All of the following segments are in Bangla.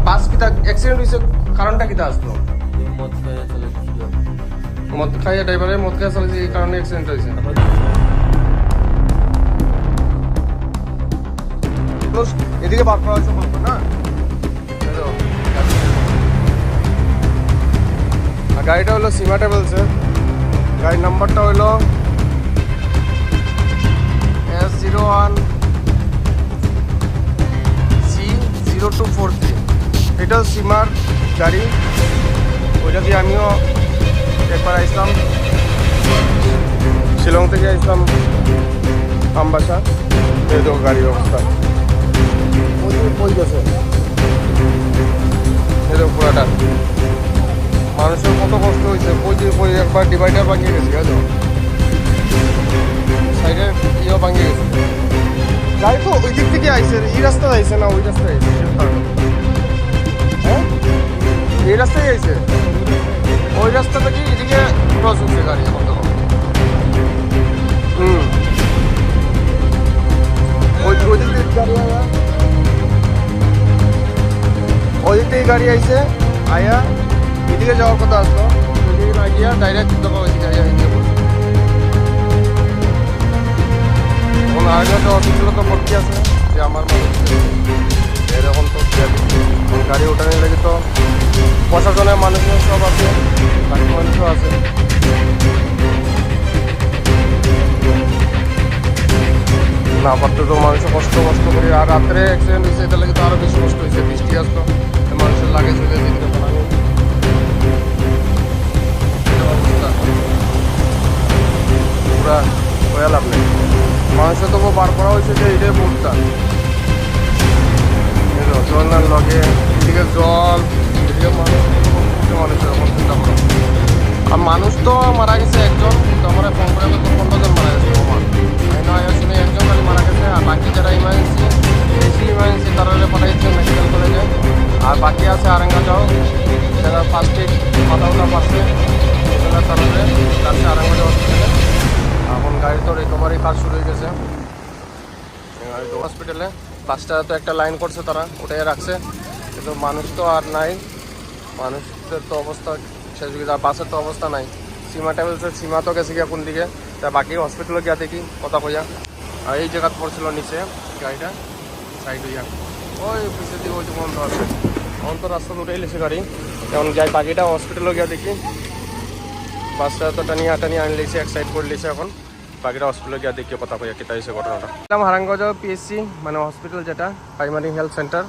বাস কিতা অ্যাক্সিডেন্ট হয়েছে কারণটা কিতা আসলো? মদ খাইয়া ড্রাইভারের মদ খাইয়া চলেছে এই কারণে অ্যাক্সিডেন্ট হয়েছে। এদিকে বার করা হয়েছে বলতো না, গাড়িটা হলো সীমা ট্রাভেলসের, গাড়ির নাম্বারটা হলো S01C0243। এটাও সীমার গাড়ি, ওইটা দিয়ে আমিও একবার আসলাম, শিলং থেকে আসলাম আমবাসা। এই তো গাড়ির অবস্থা ওই গেছে, এই তো পুরাটা মানুষের কত কষ্ট হয়েছে। বই একবার ডিভাইডার ভাঙিয়ে গেছে, গেল সাইডের ইয়েও ভাঙিয়ে গেছে। গাড়ি তো ওই দিক থেকে আইসে, এই রাস্তায় আইসে না ওই রাস্তায় আইসে? হ্যাঁ, এই রাস্তায় আইসে, ওই রাস্তা থেকে এদিকে ক্রস হচ্ছে গাড়ি এখন তো। ওই দিক থেকে গাড়ি আয়া, ওই দিক থেকে গাড়ি আইসে আয়া এদিকে যাওয়ার কথা আসলো, ওইদিকে না গিয়া ডাইরেক্ট ওইদিকে গাড়ি আইসে বলছে। এখন আরেকটা হসপিটালে তো ভর্তি আছে যে আমার মানুষ এরকম তো গাড়ি ওঠানো লাগে তো প্রশাসনের মানুষজন সব আছে, বাকি মানুষও আছে। না পারতে তো মানুষের কষ্ট করি। আর রাত্রে অ্যাক্সিডেন্ট হয়েছে, এটা লাগে তো আরও বেশি কষ্ট হয়েছে। বৃষ্টি আসতো, মানুষের লাগে চলে দিতে পারা নেই। পুরা হয়ে লাভ নেই। মানুষের তবু বার করা হয়েছে যে এটাই বুটটা জল না লগে, এদিকে জল, এদিকে মানুষের এখন চিন্তা করো। আর মানুষ তো মারা গেছে একজন, কিন্তু আমার ফোন করে তো 15 জন মারা গেছে। আমার নয় শুনে একজন খালি মারা গেছে, আর বাকি যারা ইমার্জেন্সি বেশি ইমার্জেন্সি তারা পাঠাইছে মেডিকেল কলেজে। আর বাকি আছে আরাঙ্গাজাও, যারা ফার্স্ট এড মাথা পাচ্ছে তারা যাচ্ছে আরাঙ্গাজা হসপিটালে। এখন গাড়ি তো রিকভারি কাজ শুরু হয়ে গেছে গাড়ি তো হসপিটালে। বাসটা তো একটা লাইন করছে, তারা ওটাই রাখছে, কিন্তু মানুষ তো আর নাই। মানুষের তো অবস্থা শেষ হয়ে গেছে, আর বাসের তো অবস্থা নাই। সীমা ট্রাভেলসের সীমা তো গেছে গিয়া কোন দিকে, তা বাকি হসপিটালে গিয়া দেখি কথা কইয়া। আর এই জায়গা পড়ছিল নিচে গাড়িটা সাইড হইয়া, ওই পিছের দিকে ওই দিকে অন্ত আছে, অন্ত রাস্তা উঠেই লেছে গাড়ি। এখন যাই বাকিটা হসপিটালে গিয়া দেখি। বাসটা তো টানিয়ে আনি লেছে, এক সাইড করে লেছে। এখন বাকিটা হসপিটালে গিয়া দেখি কথা কইয়া কেটা হয়েছে ঘটনাটা। হারাঙ্গজ পিএসসি মানে হসপিটাল, যেটা প্রাইমারি হেলথ সেন্টার।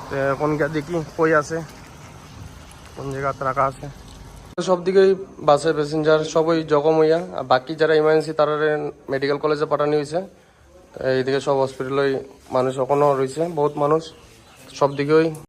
তো এখন গিয়া দেখি কই আছে, কোন জায়গাতে রাখা আছে। সব দিকেই বাসের প্যাসেঞ্জার সবই জখম হইয়া, আর বাকি যারা ইমার্জেন্সি তারা মেডিকেল কলেজে পাঠানো হয়েছে। এইদিকে সব হসপিটালে মানুষ এখনও রয়েছে, বহুত মানুষ সব দিকেই।